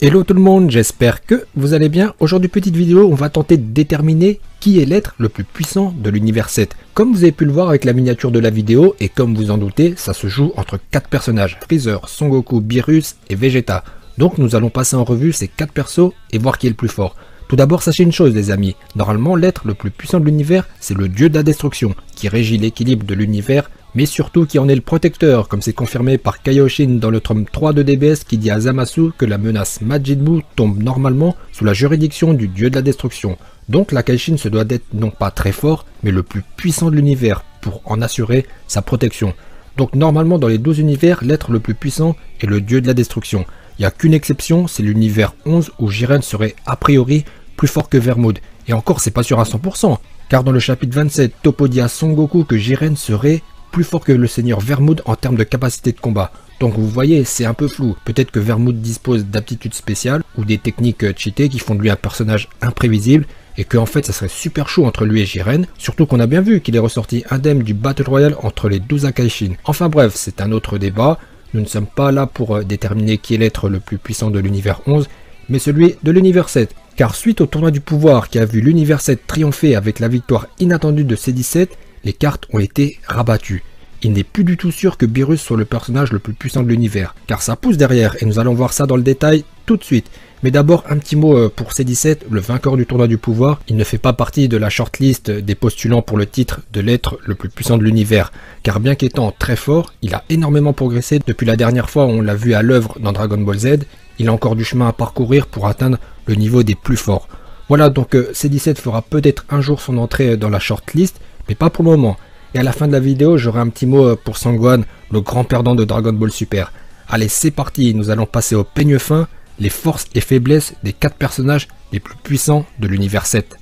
Hello tout le monde, j'espère que vous allez bien. Aujourd'hui, petite vidéo, on va tenter de déterminer qui est l'être le plus puissant de l'univers 7. Comme vous avez pu le voir avec la miniature de la vidéo, et comme vous en doutez, ça se joue entre 4 personnages, Freezer, Son Goku, Beerus et Vegeta. Donc nous allons passer en revue ces 4 persos et voir qui est le plus fort. Tout d'abord, sachez une chose les amis, normalement l'être le plus puissant de l'univers, c'est le dieu de la destruction, qui régit l'équilibre de l'univers, mais surtout qui en est le protecteur, comme c'est confirmé par Kaioshin dans le tome 3 de DBS qui dit à Zamasu que la menace Majin Buu tombe normalement sous la juridiction du dieu de la destruction. Donc la Kaioshin se doit d'être non pas très fort, mais le plus puissant de l'univers pour en assurer sa protection. Donc normalement dans les 12 univers, l'être le plus puissant est le dieu de la destruction. Il n'y a qu'une exception, c'est l'univers 11 où Jiren serait a priori plus fort que Vermouth. Et encore c'est pas sûr à 100%, car dans le chapitre 27, Toppo dit à Son Goku que Jiren serait plus fort que le seigneur Vermouth en termes de capacité de combat. Donc vous voyez, c'est un peu flou. Peut-être que Vermouth dispose d'aptitudes spéciales ou des techniques cheatées qui font de lui un personnage imprévisible et que en fait ça serait super chaud entre lui et Jiren, surtout qu'on a bien vu qu'il est ressorti indemne du Battle Royale entre les 12 Akaishin. Enfin bref, c'est un autre débat. Nous ne sommes pas là pour déterminer qui est l'être le plus puissant de l'univers 11, mais celui de l'univers 7. Car suite au tournoi du pouvoir qui a vu l'univers 7 triompher avec la victoire inattendue de C17, les cartes ont été rabattues. Il n'est plus du tout sûr que Beerus soit le personnage le plus puissant de l'univers, car ça pousse derrière et nous allons voir ça dans le détail tout de suite. Mais d'abord un petit mot pour C17, le vainqueur du tournoi du pouvoir. Il ne fait pas partie de la shortlist des postulants pour le titre de l'être le plus puissant de l'univers, car bien qu'étant très fort, il a énormément progressé depuis la dernière fois où on l'a vu à l'œuvre dans Dragon Ball Z. Il a encore du chemin à parcourir pour atteindre le niveau des plus forts. Voilà, donc C17 fera peut-être un jour son entrée dans la shortlist, mais pas pour le moment. Et à la fin de la vidéo, j'aurai un petit mot pour Sangohan, le grand perdant de Dragon Ball Super. Allez, c'est parti, nous allons passer au peigne fin, les forces et faiblesses des 4 personnages les plus puissants de l'univers 7.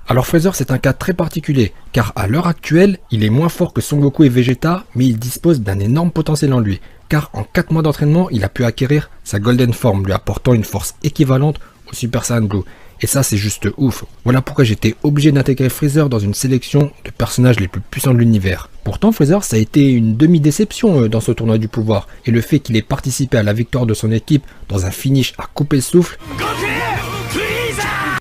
Alors Freezer c'est un cas très particulier, car à l'heure actuelle, il est moins fort que Son Goku et Vegeta, mais il dispose d'un énorme potentiel en lui, car en 4 mois d'entraînement, il a pu acquérir sa Golden Form, lui apportant une force équivalente au Super Saiyan Blue. Et ça c'est juste ouf. Voilà pourquoi j'étais obligé d'intégrer Freezer dans une sélection de personnages les plus puissants de l'univers. Pourtant Freezer ça a été une demi-déception dans ce tournoi du pouvoir, et le fait qu'il ait participé à la victoire de son équipe dans un finish à couper le souffle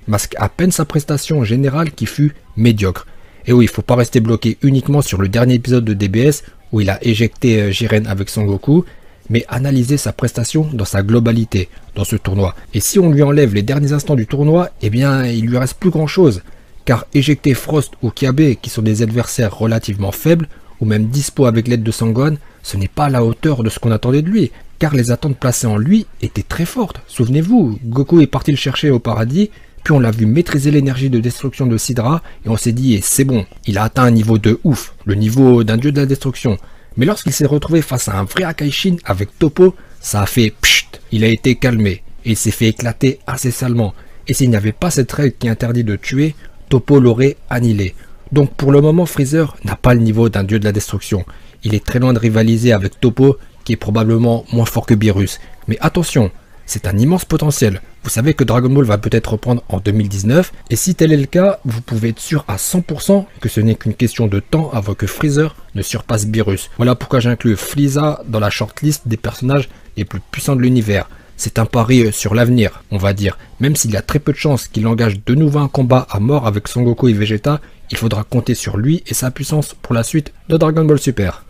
masque à peine sa prestation générale qui fut médiocre. Et oui, il faut pas rester bloqué uniquement sur le dernier épisode de DBS où il a éjecté Jiren avec Son Goku, mais analyser sa prestation dans sa globalité dans ce tournoi. Et si on lui enlève les derniers instants du tournoi, eh bien il lui reste plus grand chose, car éjecter Frost ou Kiabe qui sont des adversaires relativement faibles, ou même dispo avec l'aide de Sangohan, ce n'est pas à la hauteur de ce qu'on attendait de lui, car les attentes placées en lui étaient très fortes. Souvenez-vous, Goku est parti le chercher au paradis, puis on l'a vu maîtriser l'énergie de destruction de Sidra, et on s'est dit, et c'est bon, il a atteint un niveau de ouf, le niveau d'un dieu de la destruction. Mais lorsqu'il s'est retrouvé face à un vrai Akaishin avec Toppo, ça a fait pchit, il a été calmé, et il s'est fait éclater assez salement. Et s'il n'y avait pas cette règle qui interdit de tuer, Toppo l'aurait annihilé. Donc pour le moment, Freezer n'a pas le niveau d'un dieu de la destruction. Il est très loin de rivaliser avec Toppo, qui est probablement moins fort que Beerus. Mais attention, c'est un immense potentiel. Vous savez que Dragon Ball va peut-être reprendre en 2019, et si tel est le cas, vous pouvez être sûr à 100% que ce n'est qu'une question de temps avant que Freezer ne surpasse Beerus. Voilà pourquoi j'inclus Frieza dans la shortlist des personnages les plus puissants de l'univers. C'est un pari sur l'avenir, on va dire. Même s'il y a très peu de chances qu'il engage de nouveau un combat à mort avec Son Goku et Vegeta, il faudra compter sur lui et sa puissance pour la suite de Dragon Ball Super.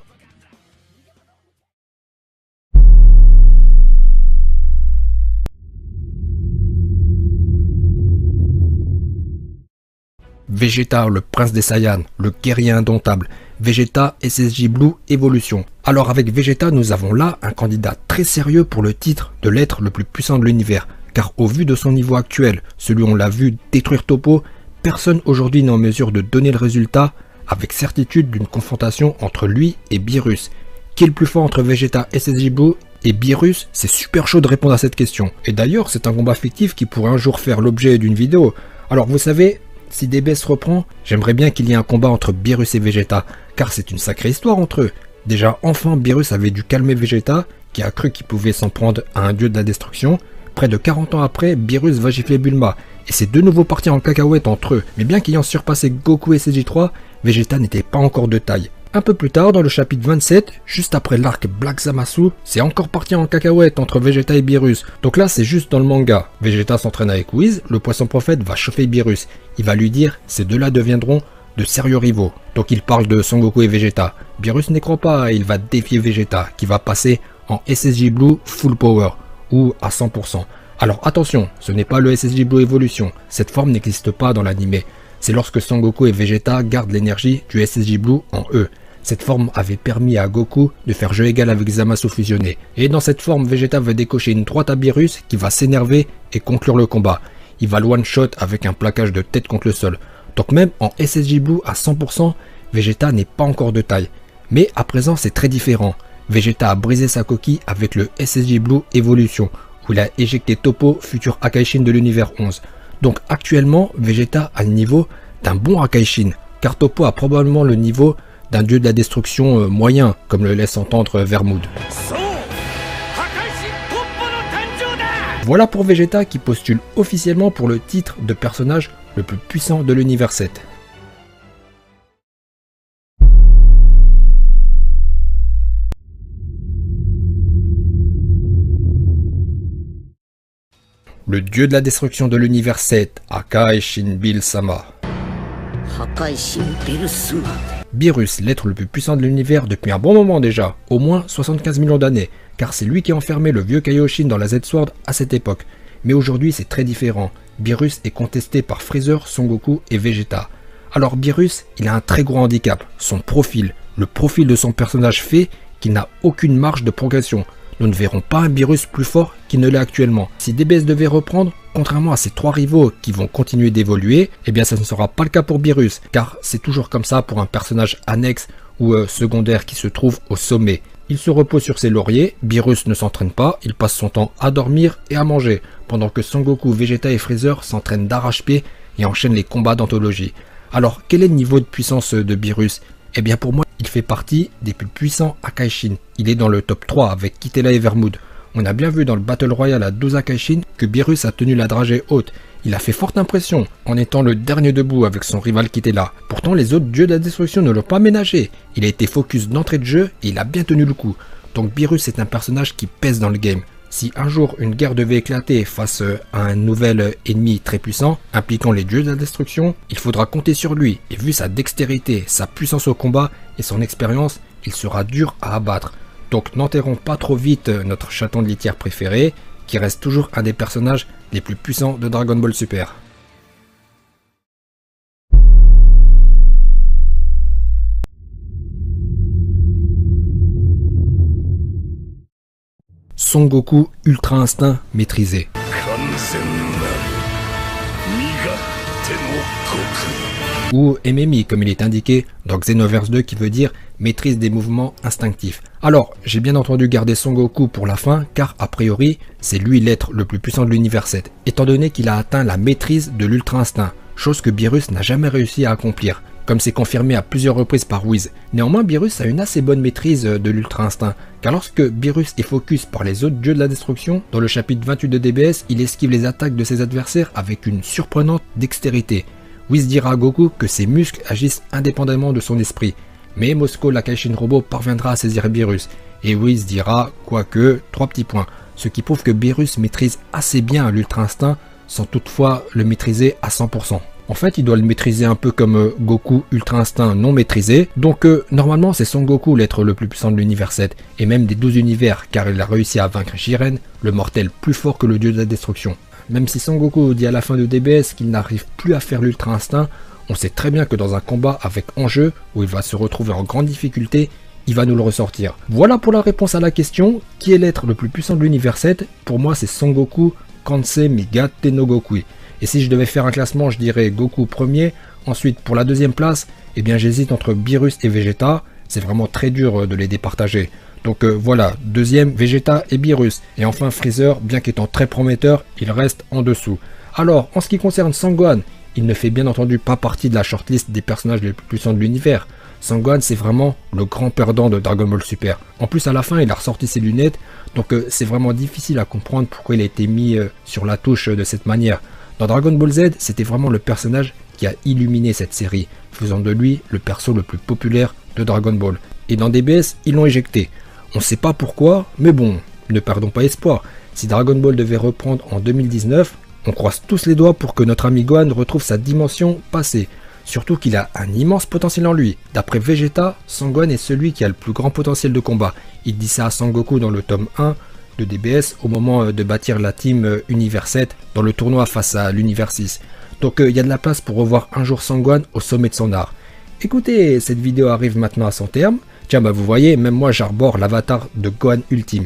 Vegeta, le prince des Saiyans, le guerrier indomptable. Vegeta SSJ Blue Evolution. Alors avec Vegeta, nous avons là un candidat très sérieux pour le titre de l'être le plus puissant de l'univers. Car au vu de son niveau actuel, celui où on l'a vu détruire Toppo, personne aujourd'hui n'est en mesure de donner le résultat avec certitude d'une confrontation entre lui et Beerus. Qui est le plus fort entre Vegeta SSJ Blue et Beerus? C'est super chaud de répondre à cette question. Et d'ailleurs, c'est un combat fictif qui pourrait un jour faire l'objet d'une vidéo. Alors vous savez, si DBS reprend, j'aimerais bien qu'il y ait un combat entre Beerus et Vegeta, car c'est une sacrée histoire entre eux. Déjà, enfin, Beerus avait dû calmer Vegeta, qui a cru qu'il pouvait s'en prendre à un dieu de la destruction, Près de 40 ans après, Beerus va gifler Bulma, et c'est de nouveau parti en cacahuète entre eux, mais bien qu'ayant surpassé Goku et SSJ3, Vegeta n'était pas encore de taille. Un peu plus tard, dans le chapitre 27, juste après l'arc Black Zamasu, c'est encore parti en cacahuète entre Vegeta et Beerus. Donc là, c'est juste dans le manga. Vegeta s'entraîne avec Whis, le poisson prophète va chauffer Beerus. Il va lui dire, ces deux-là deviendront de sérieux rivaux. Donc il parle de Son Goku et Vegeta. Beerus n'y croit pas et il va défier Vegeta, qui va passer en SSJ Blue Full Power, ou à 100%. Alors attention, ce n'est pas le SSJ Blue Evolution, cette forme n'existe pas dans l'anime. C'est lorsque Son Goku et Vegeta gardent l'énergie du SSJ Blue en eux. Cette forme avait permis à Goku de faire jeu égal avec Zamasu fusionné. Et dans cette forme, Vegeta va décocher une droite à Beerus qui va s'énerver et conclure le combat. Il va le one-shot avec un plaquage de tête contre le sol. Donc même en SSJ Blue à 100%, Vegeta n'est pas encore de taille. Mais à présent c'est très différent. Vegeta a brisé sa coquille avec le SSJ Blue Evolution, où il a éjecté Toppo, futur Akaishin de l'univers 11. Donc actuellement, Vegeta a le niveau d'un bon Akaishin, car Toppo a probablement le niveau d'un dieu de la destruction moyen, comme le laisse entendre Vermood. Voilà pour Vegeta qui postule officiellement pour le titre de personnage le plus puissant de l'univers 7. Le dieu de la destruction de l'univers 7, Akaishin Bill-sama. Beerus, l'être le plus puissant de l'univers depuis un bon moment déjà, au moins 75 millions d'années, car c'est lui qui a enfermé le vieux Kaioshin dans la Z-Sword à cette époque. Mais aujourd'hui c'est très différent, Beerus est contesté par Freezer, Son Goku et Vegeta. Alors Beerus, il a un très gros handicap, son profil. Le profil de son personnage fait qu'il n'a aucune marge de progression. Nous ne verrons pas un Beerus plus fort qu'il ne l'est actuellement. Si DBS devait reprendre, contrairement à ses trois rivaux qui vont continuer d'évoluer, eh bien ça ne sera pas le cas pour Beerus, car c'est toujours comme ça pour un personnage annexe ou secondaire qui se trouve au sommet. Il se repose sur ses lauriers, Beerus ne s'entraîne pas, il passe son temps à dormir et à manger, pendant que Son Goku, Vegeta et Freezer s'entraînent d'arrache-pied et enchaînent les combats d'anthologie. Alors quel est le niveau de puissance de Beerus? Eh bien pour moi, il fait partie des plus puissants Akaishin. Il est dans le top 3 avec Kitela et Vermood. On a bien vu dans le Battle Royale à 12 Akaishin que Beerus a tenu la dragée haute. Il a fait forte impression en étant le dernier debout avec son rival Kitela. Pourtant les autres dieux de la destruction ne l'ont pas ménagé. Il a été focus d'entrée de jeu et il a bien tenu le coup. Donc Beerus est un personnage qui pèse dans le game. Si un jour une guerre devait éclater face à un nouvel ennemi très puissant, impliquant les dieux de la destruction, il faudra compter sur lui, et vu sa dextérité, sa puissance au combat et son expérience, il sera dur à abattre. Donc n'enterrons pas trop vite notre chaton de litière préféré, qui reste toujours un des personnages les plus puissants de Dragon Ball Super. Son Goku Ultra Instinct maîtrisé. Ou MMI comme il est indiqué dans Xenoverse 2 qui veut dire maîtrise des mouvements instinctifs. Alors j'ai bien entendu garder Son Goku pour la fin car a priori c'est lui l'être le plus puissant de l'univers 7 étant donné qu'il a atteint la maîtrise de l'Ultra Instinct, chose que Beerus n'a jamais réussi à accomplir, comme c'est confirmé à plusieurs reprises par Whis. Néanmoins Beerus a une assez bonne maîtrise de l'Ultra Instinct, car lorsque Beerus est focus par les autres dieux de la destruction, dans le chapitre 28 de DBS, il esquive les attaques de ses adversaires avec une surprenante dextérité. Whis dira à Goku que ses muscles agissent indépendamment de son esprit, mais Mosco l'Akaishin Robot parviendra à saisir Beerus, et Whis dira, quoique, 3 petits points, ce qui prouve que Beerus maîtrise assez bien l'Ultra Instinct, sans toutefois le maîtriser à 100%. En fait, il doit le maîtriser un peu comme Goku Ultra Instinct non maîtrisé. Donc normalement, c'est Son Goku l'être le plus puissant de l'univers 7, et même des 12 univers, car il a réussi à vaincre Jiren, le mortel plus fort que le dieu de la destruction. Même si Son Goku dit à la fin de DBS qu'il n'arrive plus à faire l'Ultra Instinct, on sait très bien que dans un combat avec enjeu, où il va se retrouver en grande difficulté, il va nous le ressortir. Voilà pour la réponse à la question, qui est l'être le plus puissant de l'univers 7? Pour moi, c'est Son Goku Kansei Miga Tenogokui. Et si je devais faire un classement, je dirais Goku premier. Ensuite, pour la deuxième place, eh bien j'hésite entre Beerus et Vegeta. C'est vraiment très dur de les départager. Donc voilà, deuxième Vegeta et Beerus. Et enfin Freezer, bien qu'étant très prometteur, il reste en dessous. Alors, en ce qui concerne Son Gohan, il ne fait bien entendu pas partie de la shortlist des personnages les plus puissants de l'univers. Son-Gohan c'est vraiment le grand perdant de Dragon Ball Super. En plus à la fin il a ressorti ses lunettes, donc c'est vraiment difficile à comprendre pourquoi il a été mis sur la touche de cette manière. Dans Dragon Ball Z, c'était vraiment le personnage qui a illuminé cette série, faisant de lui le perso le plus populaire de Dragon Ball. Et dans DBS, ils l'ont éjecté. On sait pas pourquoi, mais bon, ne perdons pas espoir. Si Dragon Ball devait reprendre en 2019, on croise tous les doigts pour que notre ami Gohan retrouve sa dimension passée. Surtout qu'il a un immense potentiel en lui. D'après Vegeta, Son-Gohan est celui qui a le plus grand potentiel de combat. Il dit ça à Sangoku dans le tome 1 de DBS au moment de bâtir la team Univers 7 dans le tournoi face à l'Univers 6. Donc il y a de la place pour revoir un jour Son-Gohan au sommet de son art. Écoutez, cette vidéo arrive maintenant à son terme. Tiens, vous voyez, même moi j'arbore l'avatar de Gohan Ultime.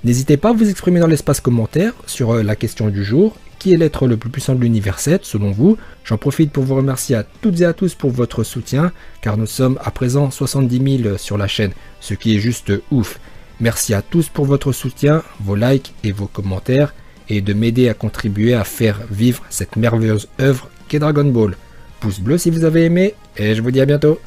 N'hésitez pas à vous exprimer dans l'espace commentaire sur la question du jour. Qui est l'être le plus puissant de l'univers 7 selon vous? J'en profite pour vous remercier à toutes et à tous pour votre soutien, car nous sommes à présent 70 000 sur la chaîne, ce qui est juste ouf. Merci à tous pour votre soutien, vos likes et vos commentaires, et de m'aider à contribuer à faire vivre cette merveilleuse œuvre qu'est Dragon Ball. Pouce bleu si vous avez aimé, et je vous dis à bientôt.